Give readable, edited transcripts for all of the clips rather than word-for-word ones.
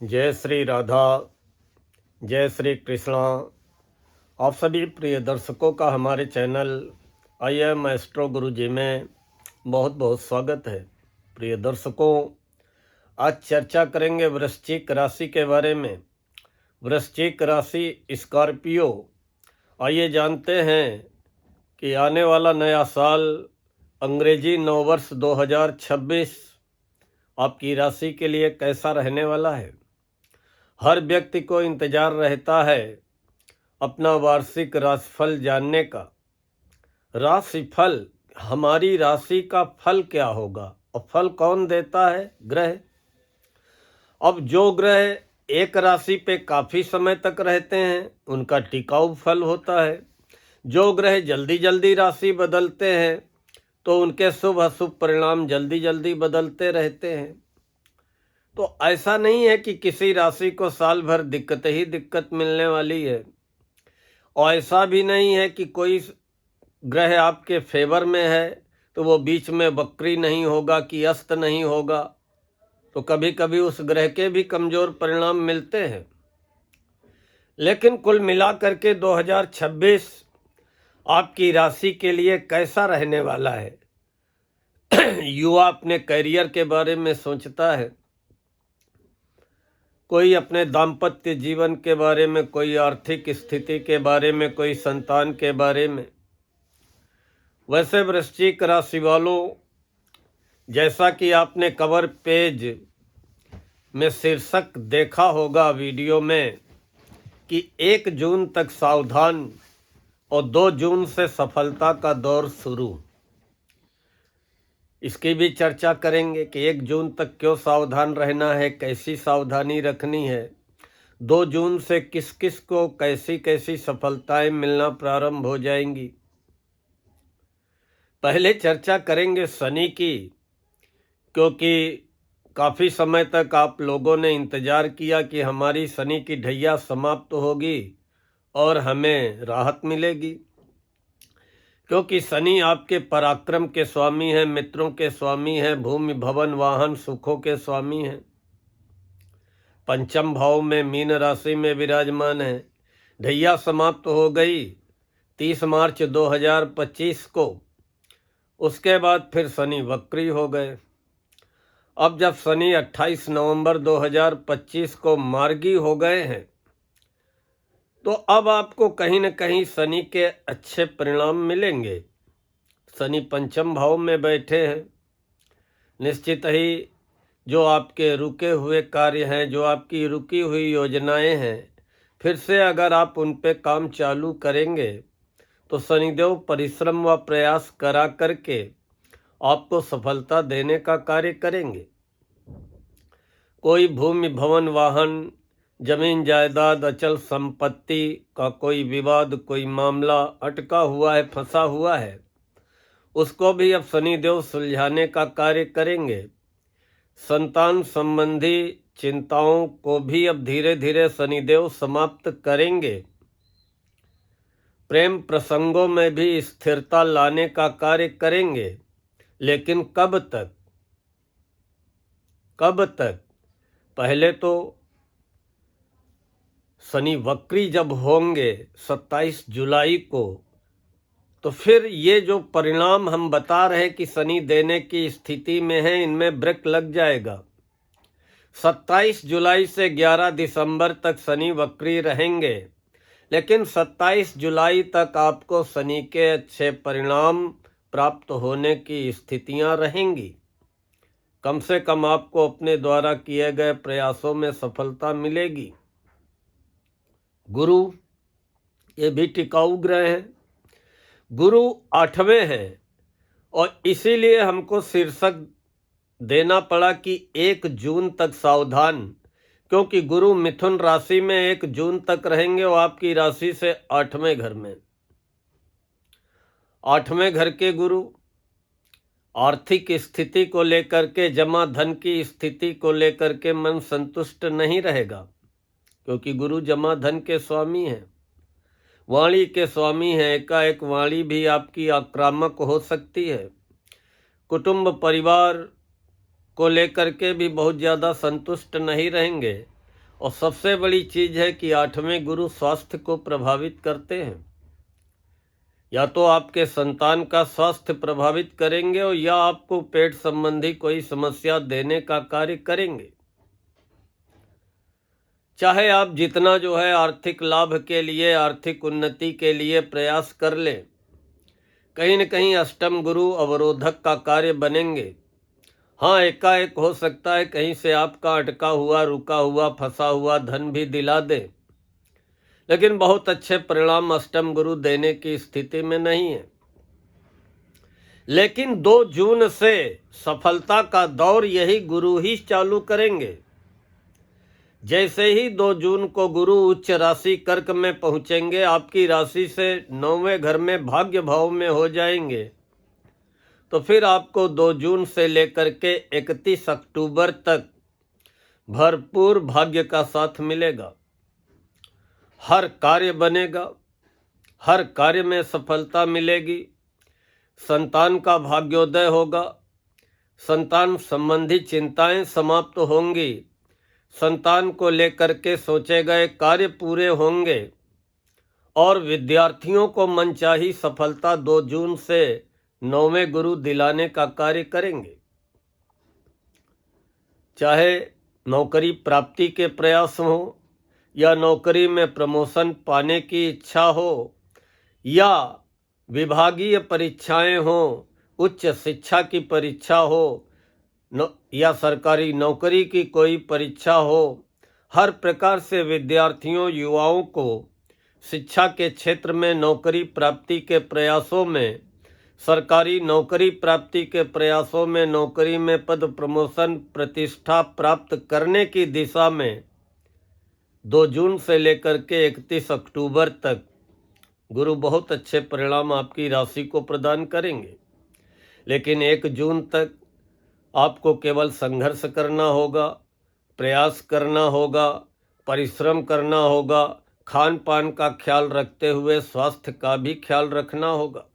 जय श्री राधा, जय श्री कृष्णा। आप सभी प्रिय दर्शकों का हमारे चैनल आई एम एस्ट्रो गुरु जी में बहुत बहुत स्वागत है। प्रिय दर्शकों, आज चर्चा करेंगे वृश्चिक राशि के बारे में। वृश्चिक राशि स्कॉर्पियो। आइए जानते हैं कि आने वाला नया साल अंग्रेजी नववर्ष 2026 आपकी राशि के लिए कैसा रहने वाला है। हर व्यक्ति को इंतजार रहता है अपना वार्षिक राशिफल जानने का। राशिफल, हमारी राशि का फल क्या होगा और फल कौन देता है? ग्रह। अब जो ग्रह एक राशि पे काफ़ी समय तक रहते हैं उनका टिकाऊ फल होता है। जो ग्रह जल्दी जल्दी राशि बदलते हैं तो उनके शुभ अशुभ परिणाम जल्दी जल्दी बदलते रहते हैं। तो ऐसा नहीं है कि किसी राशि को साल भर दिक्कत ही दिक्कत मिलने वाली है, और ऐसा भी नहीं है कि कोई ग्रह आपके फेवर में है तो वो बीच में वक्री नहीं होगा कि अस्त नहीं होगा। तो कभी कभी उस ग्रह के भी कमज़ोर परिणाम मिलते हैं। लेकिन कुल मिलाकर के 2026 आपकी राशि के लिए कैसा रहने वाला है? युवा अपने करियर के बारे में सोचता है, कोई अपने दाम्पत्य जीवन के बारे में, कोई आर्थिक स्थिति के बारे में, कोई संतान के बारे में। वैसे वृश्चिक राशि वालों, जैसा कि आपने कवर पेज में शीर्षक देखा होगा वीडियो में कि 1 जून तक सावधान और 2 जून से सफलता का दौर शुरू। इसकी भी चर्चा करेंगे कि 1 जून तक क्यों सावधान रहना है, कैसी सावधानी रखनी है, 2 जून से किस किस को कैसी कैसी सफलताएं मिलना प्रारंभ हो जाएंगी। पहले चर्चा करेंगे शनि की, क्योंकि काफ़ी समय तक आप लोगों ने इंतज़ार किया कि हमारी शनि की ढैया समाप्त होगी और हमें राहत मिलेगी। क्योंकि शनि आपके पराक्रम के स्वामी हैं, मित्रों के स्वामी हैं, भूमि भवन वाहन सुखों के स्वामी हैं। पंचम भाव में मीन राशि में विराजमान है। ढैया समाप्त हो गई 30 मार्च 2025 को। उसके बाद फिर शनि वक्री हो गए। अब जब शनि 28 नवंबर 2025 को मार्गी हो गए हैं तो अब आपको कहीं न कहीं शनि के अच्छे परिणाम मिलेंगे। शनि पंचम भाव में बैठे हैं। निश्चित ही जो आपके रुके हुए कार्य हैं, जो आपकी रुकी हुई योजनाएं हैं, फिर से अगर आप उन पे काम चालू करेंगे तो शनिदेव परिश्रम व प्रयास करा करके आपको सफलता देने का कार्य करेंगे। कोई भूमि भवन वाहन, जमीन जायदाद, अचल संपत्ति का कोई विवाद, कोई मामला अटका हुआ है, फंसा हुआ है, उसको भी अब शनिदेव सुलझाने का कार्य करेंगे। संतान संबंधी चिंताओं को भी अब धीरे धीरे शनिदेव समाप्त करेंगे। प्रेम प्रसंगों में भी स्थिरता लाने का कार्य करेंगे। लेकिन कब तक? कब तक? पहले तो शनि वक्री जब होंगे 27 जुलाई को, तो फिर ये जो परिणाम हम बता रहे कि शनि देने की स्थिति में है, इनमें ब्रेक लग जाएगा। 27 जुलाई से 11 दिसंबर तक शनि वक्री रहेंगे, लेकिन 27 जुलाई तक आपको शनि के अच्छे परिणाम प्राप्त होने की स्थितियां रहेंगी। कम से कम आपको अपने द्वारा किए गए प्रयासों में सफलता मिलेगी। गुरु, ये भी टिकाऊ ग्रह है। गुरु 8वें हैं और इसीलिए हमको शीर्षक देना पड़ा कि 1 जून तक सावधान, क्योंकि गुरु मिथुन राशि में 1 जून तक रहेंगे और आपकी राशि से 8वें घर में। 8वें घर के गुरु आर्थिक स्थिति को लेकर के, जमा धन की स्थिति को लेकर के मन संतुष्ट नहीं रहेगा, क्योंकि गुरु जमा धन के स्वामी हैं, वाणी के स्वामी हैं। एकाएक वाणी भी आपकी आक्रामक हो सकती है। कुटुंब परिवार को लेकर के भी बहुत ज़्यादा संतुष्ट नहीं रहेंगे। और सबसे बड़ी चीज है कि 8वें गुरु स्वास्थ्य को प्रभावित करते हैं। या तो आपके संतान का स्वास्थ्य प्रभावित करेंगे और या आपको पेट संबंधी कोई समस्या देने का कार्य करेंगे। चाहे आप जितना जो है आर्थिक लाभ के लिए, आर्थिक उन्नति के लिए प्रयास कर ले, कहीं न कहीं अष्टम गुरु अवरोधक का कार्य बनेंगे। हाँ, एकाएक हो सकता है कहीं से आपका अटका हुआ, रुका हुआ, फंसा हुआ धन भी दिला दे, लेकिन बहुत अच्छे परिणाम अष्टम गुरु देने की स्थिति में नहीं है। लेकिन 2 जून से सफलता का दौर यही गुरु ही चालू करेंगे। जैसे ही 2 जून को गुरु उच्च राशि कर्क में पहुंचेंगे, आपकी राशि से 9वें घर में भाग्य भाव में हो जाएंगे, तो फिर आपको 2 जून से लेकर के 31 अक्टूबर तक भरपूर भाग्य का साथ मिलेगा। हर कार्य बनेगा, हर कार्य में सफलता मिलेगी, संतान का भाग्योदय होगा, संतान संबंधी चिंताएं समाप्त होंगी, संतान को लेकर के सोचे गए कार्य पूरे होंगे और विद्यार्थियों को मनचाही सफलता 2 जून से 9वें गुरु दिलाने का कार्य करेंगे। चाहे नौकरी प्राप्ति के प्रयास हो, या नौकरी में प्रमोशन पाने की इच्छा हो, या विभागीय परीक्षाएं हो, उच्च शिक्षा की परीक्षा हो, या सरकारी नौकरी की कोई परीक्षा हो, हर प्रकार से विद्यार्थियों, युवाओं को शिक्षा के क्षेत्र में नौकरी प्राप्ति के प्रयासों में, सरकारी नौकरी प्राप्ति के प्रयासों में, नौकरी में पद प्रमोशन प्रतिष्ठा प्राप्त करने की दिशा में 2 जून से लेकर के 31 अक्टूबर तक गुरु बहुत अच्छे परिणाम आपकी राशि को प्रदान करेंगे। लेकिन 1 जून तक आपको केवल संघर्ष करना होगा, प्रयास करना होगा, परिश्रम करना होगा, खान पान का ख्याल रखते हुए स्वास्थ्य का भी ख्याल रखना होगा।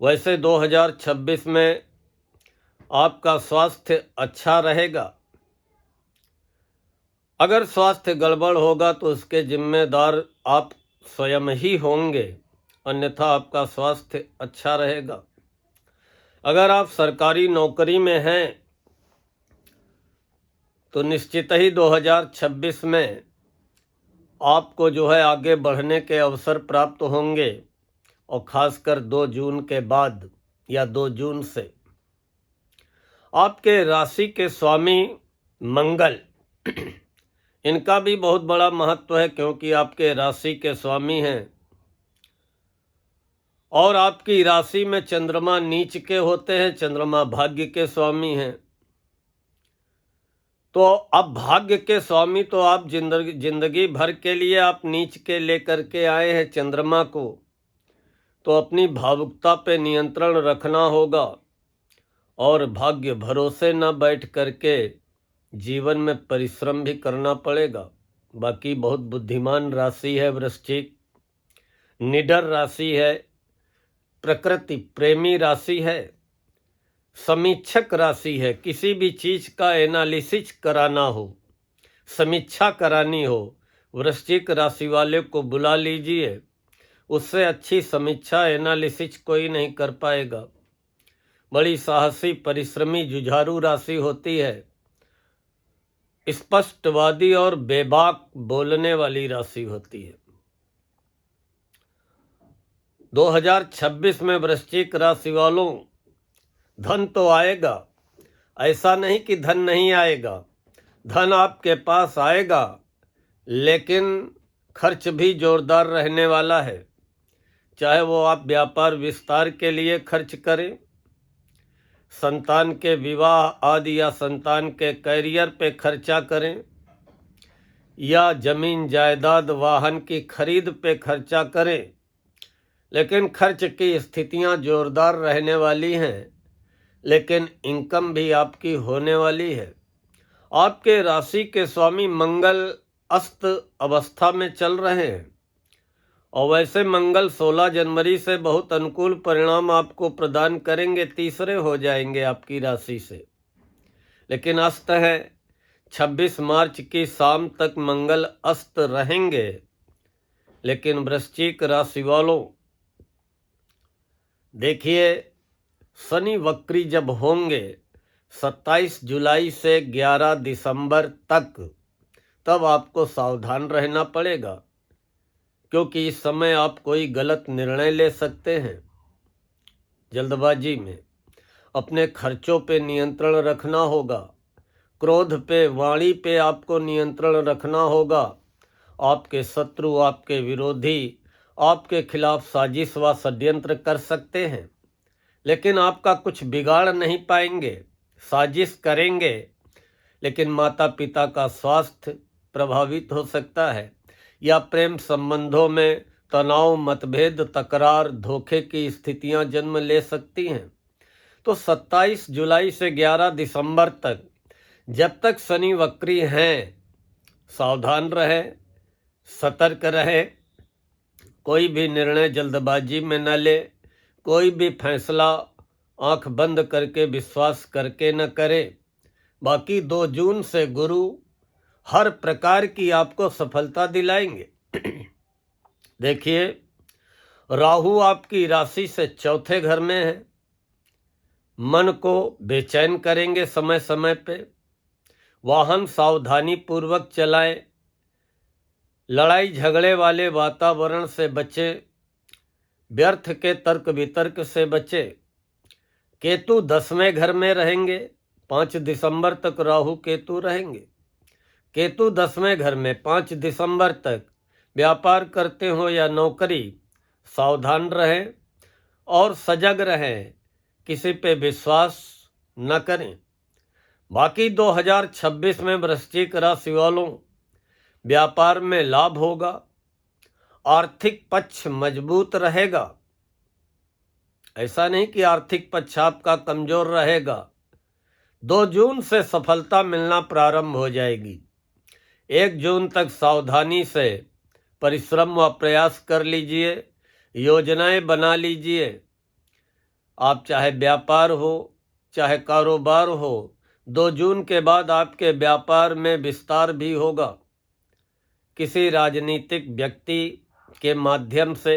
वैसे 2026 में आपका स्वास्थ्य अच्छा रहेगा। अगर स्वास्थ्य गड़बड़ होगा तो उसके जिम्मेदार आप स्वयं ही होंगे, अन्यथा आपका स्वास्थ्य अच्छा रहेगा। अगर आप सरकारी नौकरी में हैं तो निश्चित ही 2026 में आपको जो है आगे बढ़ने के अवसर प्राप्त होंगे, और खासकर 2 जून के बाद या 2 जून से आपके राशि के स्वामी मंगल, इनका भी बहुत बड़ा महत्व है, क्योंकि आपके राशि के स्वामी हैं और आपकी राशि में चंद्रमा नीच के होते हैं, चंद्रमा भाग्य के स्वामी हैं। तो अब भाग्य के स्वामी तो आप जिंदगी भर के लिए आप नीच के लेकर के आए हैं चंद्रमा को, तो अपनी भावुकता पे नियंत्रण रखना होगा और भाग्य भरोसे न बैठ करके जीवन में परिश्रम भी करना पड़ेगा। बाकी बहुत बुद्धिमान राशि है वृश्चिक, निडर राशि है, प्रकृति प्रेमी राशि है, समीक्षक राशि है। किसी भी चीज का एनालिसिस कराना हो, समीक्षा करानी हो, वृश्चिक राशि वाले को बुला लीजिए, उससे अच्छी समीक्षा एनालिसिस कोई नहीं कर पाएगा। बड़ी साहसी, परिश्रमी, जुझारू राशि होती है, स्पष्टवादी और बेबाक बोलने वाली राशि होती है। 2026 में वृश्चिक राशि वालों, धन तो आएगा, ऐसा नहीं कि धन नहीं आएगा, धन आपके पास आएगा, लेकिन खर्च भी जोरदार रहने वाला है। चाहे वो आप व्यापार विस्तार के लिए खर्च करें, संतान के विवाह आदि या संतान के कैरियर पे खर्चा करें, या जमीन जायदाद वाहन की खरीद पे खर्चा करें, लेकिन खर्च की स्थितियां जोरदार रहने वाली हैं, लेकिन इनकम भी आपकी होने वाली है। आपके राशि के स्वामी मंगल अस्त अवस्था में चल रहे हैं, और वैसे मंगल 16 जनवरी से बहुत अनुकूल परिणाम आपको प्रदान करेंगे, तीसरे हो जाएंगे आपकी राशि से, लेकिन अस्त है। 26 मार्च की शाम तक मंगल अस्त रहेंगे। लेकिन वृश्चिक राशि वालों, देखिए, शनि वक्री जब होंगे 27 जुलाई से 11 दिसंबर तक, तब आपको सावधान रहना पड़ेगा, क्योंकि इस समय आप कोई गलत निर्णय ले सकते हैं। जल्दबाजी में अपने खर्चों पे नियंत्रण रखना होगा, क्रोध पे, वाणी पे आपको नियंत्रण रखना होगा। आपके शत्रु, आपके विरोधी आपके खिलाफ साजिश व षड्यंत्र कर सकते हैं, लेकिन आपका कुछ बिगाड़ नहीं पाएंगे। साजिश करेंगे, लेकिन माता पिता का स्वास्थ्य प्रभावित हो सकता है, या प्रेम संबंधों में तनाव, मतभेद, तकरार, धोखे की स्थितियां जन्म ले सकती हैं। तो 27 जुलाई से 11 दिसंबर तक, जब तक शनि वक्री हैं, सावधान रहे, सतर्क रहे, कोई भी निर्णय जल्दबाजी में न ले, कोई भी फैसला आंख बंद करके विश्वास करके न करे। बाकी 2 जून से गुरु हर प्रकार की आपको सफलता दिलाएंगे। देखिए, राहु आपकी राशि से चौथे घर में है, मन को बेचैन करेंगे समय समय पे। वाहन सावधानी पूर्वक चलाएं, लड़ाई झगड़े वाले वातावरण से बचें, व्यर्थ के तर्क वितर्क से बचें। केतु 10वें घर में रहेंगे, 5 दिसंबर तक राहु केतु रहेंगे। केतु 10वें घर में 5 दिसंबर तक। व्यापार करते हो या नौकरी, सावधान रहें और सजग रहें, किसी पे विश्वास न करें। बाकी 2026 में वृश्चिक राशि वालों, व्यापार में लाभ होगा, आर्थिक पक्ष मजबूत रहेगा। ऐसा नहीं कि आर्थिक पक्ष आपका कमजोर रहेगा। 2 जून से सफलता मिलना प्रारंभ हो जाएगी। 1 जून तक सावधानी से परिश्रम व प्रयास कर लीजिए, योजनाएं बना लीजिए। आप चाहे व्यापार हो, चाहे कारोबार हो, 2 जून के बाद आपके व्यापार में विस्तार भी होगा। किसी राजनीतिक व्यक्ति के माध्यम से,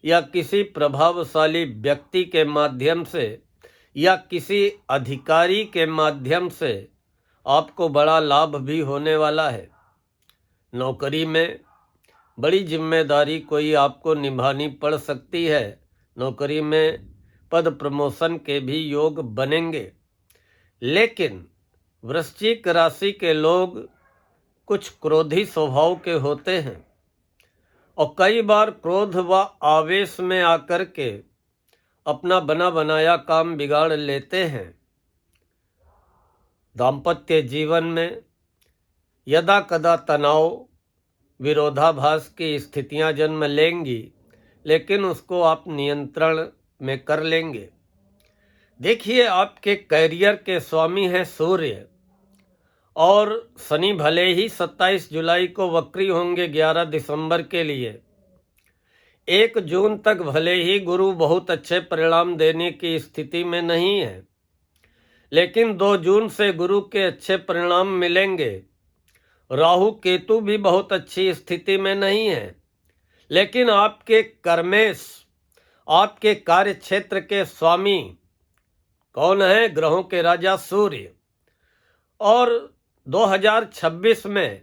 या किसी प्रभावशाली व्यक्ति के माध्यम से, या किसी अधिकारी के माध्यम से आपको बड़ा लाभ भी होने वाला है। नौकरी में बड़ी जिम्मेदारी कोई आपको निभानी पड़ सकती है। नौकरी में पद प्रमोशन के भी योग बनेंगे। लेकिन वृश्चिक राशि के लोग कुछ क्रोधी स्वभाव के होते हैं, और कई बार क्रोध व आवेश में आकर के अपना बना बनाया काम बिगाड़ लेते हैं। दाम्पत्य जीवन में यदा कदा तनाव, विरोधाभास की स्थितियां जन्म लेंगी, लेकिन उसको आप नियंत्रण में कर लेंगे। देखिए, आपके कैरियर के स्वामी हैं सूर्य, और शनि भले ही 27 जुलाई को वक्री होंगे 11 दिसंबर के लिए। 1 जून तक भले ही गुरु बहुत अच्छे परिणाम देने की स्थिति में नहीं है, लेकिन 2 जून से गुरु के अच्छे परिणाम मिलेंगे। राहु केतु भी बहुत अच्छी स्थिति में नहीं है, लेकिन आपके कर्मेश, आपके कार्य क्षेत्र के स्वामी कौन है? ग्रहों के राजा सूर्य। और 2026 में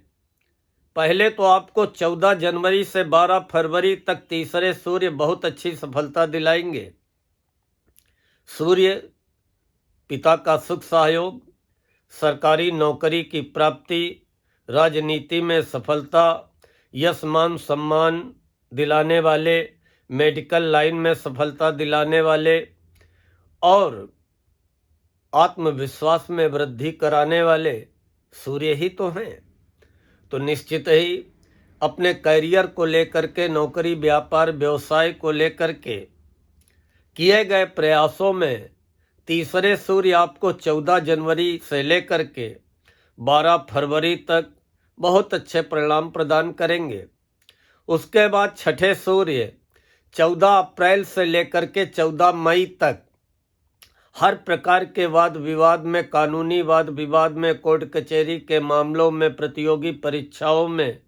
पहले तो आपको 14 जनवरी से 12 फरवरी तक तीसरे सूर्य बहुत अच्छी सफलता दिलाएंगे। सूर्य पिता का सुख सहयोग, सरकारी नौकरी की प्राप्ति, राजनीति में सफलता, यश मान सम्मान दिलाने वाले, मेडिकल लाइन में सफलता दिलाने वाले, और आत्मविश्वास में वृद्धि कराने वाले सूर्य ही तो हैं। तो निश्चित ही अपने करियर को लेकर के, नौकरी, व्यापार, व्यवसाय को लेकर के किए गए प्रयासों में तीसरे सूर्य आपको 14 जनवरी से लेकर के 12 फरवरी तक बहुत अच्छे परिणाम प्रदान करेंगे। उसके बाद छठे सूर्य 14 अप्रैल से लेकर के 14 मई तक हर प्रकार के वाद विवाद में, कानूनी वाद विवाद में, कोर्ट कचहरी के मामलों में, प्रतियोगी परीक्षाओं में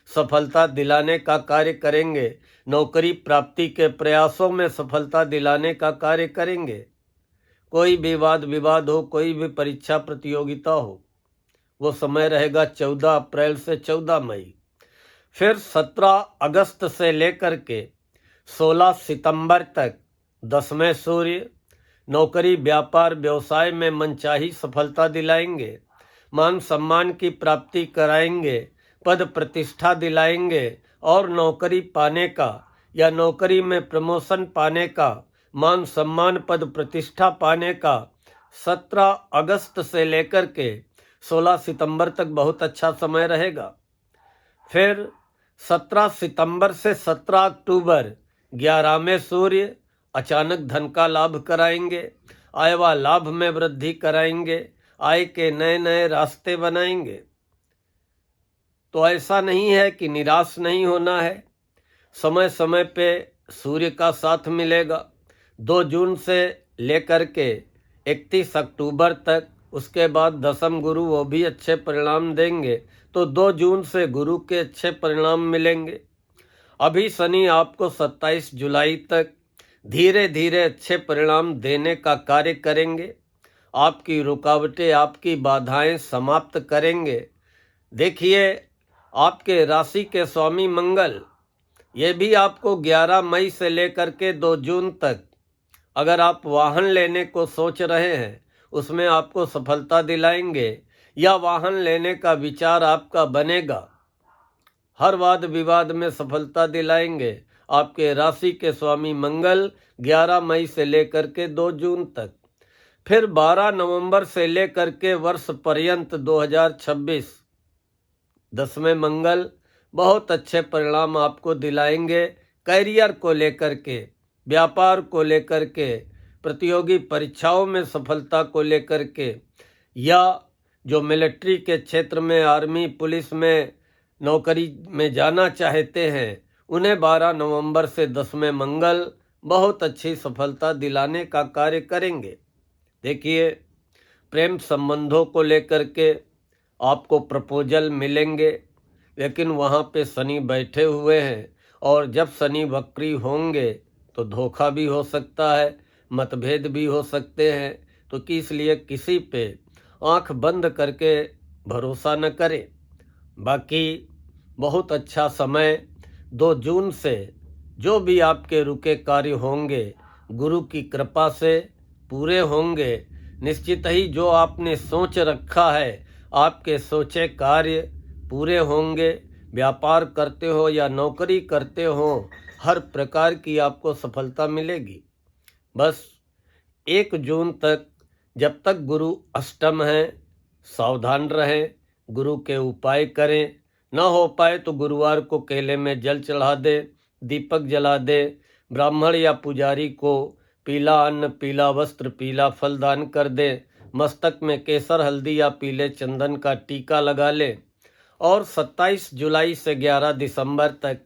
सफलता दिलाने का कार्य करेंगे। नौकरी प्राप्ति के प्रयासों में सफलता दिलाने का कार्य करेंगे। कोई भी वाद विवाद हो, कोई भी परीक्षा प्रतियोगिता हो, वो समय रहेगा 14 अप्रैल से 14 मई। फिर 17 अगस्त से लेकर के 16 सितंबर तक 10वें सूर्य नौकरी व्यापार व्यवसाय में मनचाही सफलता दिलाएंगे, मान सम्मान की प्राप्ति कराएंगे, पद प्रतिष्ठा दिलाएंगे और नौकरी पाने का या नौकरी में प्रमोशन पाने का, मान सम्मान पद प्रतिष्ठा पाने का 17 अगस्त से लेकर के 16 सितंबर तक बहुत अच्छा समय रहेगा। फिर 17 सितंबर से 17 अक्टूबर 11वें सूर्य अचानक धन का लाभ कराएंगे, आय व लाभ में वृद्धि कराएंगे, आय के नए नए रास्ते बनाएंगे। तो ऐसा नहीं है कि निराश नहीं होना है, समय समय पे सूर्य का साथ मिलेगा। 2 जून से लेकर के 31 अक्टूबर तक, उसके बाद दशम गुरु वो भी अच्छे परिणाम देंगे, तो 2 जून से गुरु के अच्छे परिणाम मिलेंगे। अभी शनि आपको 27 जुलाई तक धीरे धीरे अच्छे परिणाम देने का कार्य करेंगे, आपकी रुकावटें, आपकी बाधाएं समाप्त करेंगे। देखिए, आपके राशि के स्वामी मंगल, ये भी आपको 11 मई से लेकर के 2 जून तक, अगर आप वाहन लेने को सोच रहे हैं उसमें आपको सफलता दिलाएंगे या वाहन लेने का विचार आपका बनेगा। हर वाद विवाद में सफलता दिलाएंगे आपके राशि के स्वामी मंगल 11 मई से लेकर के 2 जून तक। फिर 12 नवंबर से लेकर के वर्ष पर्यंत 2026 10वें मंगल बहुत अच्छे परिणाम आपको दिलाएंगे। कैरियर को लेकर के, व्यापार को लेकर के, प्रतियोगी परीक्षाओं में सफलता को लेकर के, या जो मिलिट्री के क्षेत्र में, आर्मी पुलिस में नौकरी में जाना चाहते हैं, उन्हें 12 नवंबर से 10वें मंगल बहुत अच्छी सफलता दिलाने का कार्य करेंगे। देखिए, प्रेम संबंधों को लेकर के आपको प्रपोजल मिलेंगे, लेकिन वहाँ पे शनि बैठे हुए हैं और जब शनि वक्री होंगे तो धोखा भी हो सकता है, मतभेद भी हो सकते हैं। तो इसलिए किसी पे आंख बंद करके भरोसा न करें। बाकी बहुत अच्छा समय 2 जून से जो भी आपके रुके कार्य होंगे गुरु की कृपा से पूरे होंगे। निश्चित ही जो आपने सोच रखा है आपके सोचे कार्य पूरे होंगे। व्यापार करते हो या नौकरी करते हो, हर प्रकार की आपको सफलता मिलेगी। बस 1 जून तक, जब तक गुरु अष्टम है, सावधान रहें, गुरु के उपाय करें। न हो पाए तो गुरुवार को केले में जल चढ़ा दे, दीपक जला दे, ब्राह्मण या पुजारी को पीला अन्न, पीला वस्त्र, पीला फल दान कर दे, मस्तक में केसर, हल्दी या पीले चंदन का टीका लगा ले। और 27 जुलाई से 11 दिसंबर तक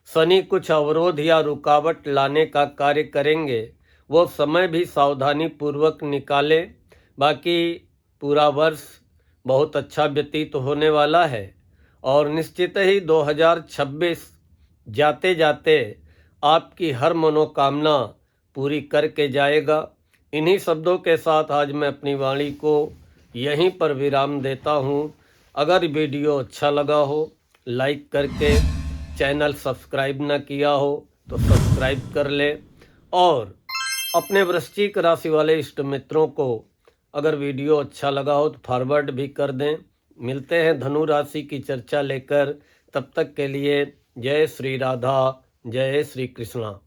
शनि कुछ अवरोध या रुकावट लाने का कार्य करेंगे, वो समय भी सावधानी पूर्वक निकाले। बाकी पूरा वर्ष बहुत अच्छा व्यतीत होने वाला है और निश्चित ही 2026 जाते जाते आपकी हर मनोकामना पूरी करके जाएगा। इन्हीं शब्दों के साथ आज मैं अपनी वाणी को यहीं पर विराम देता हूँ। अगर वीडियो अच्छा लगा हो, लाइक करके, चैनल सब्सक्राइब न किया हो तो सब्सक्राइब कर ले और अपने वृश्चिक राशि वाले इष्ट मित्रों को अगर वीडियो अच्छा लगा हो तो फॉरवर्ड भी कर दें। मिलते हैं धनु राशि की चर्चा लेकर, तब तक के लिए जय श्री राधा, जय श्री कृष्णा।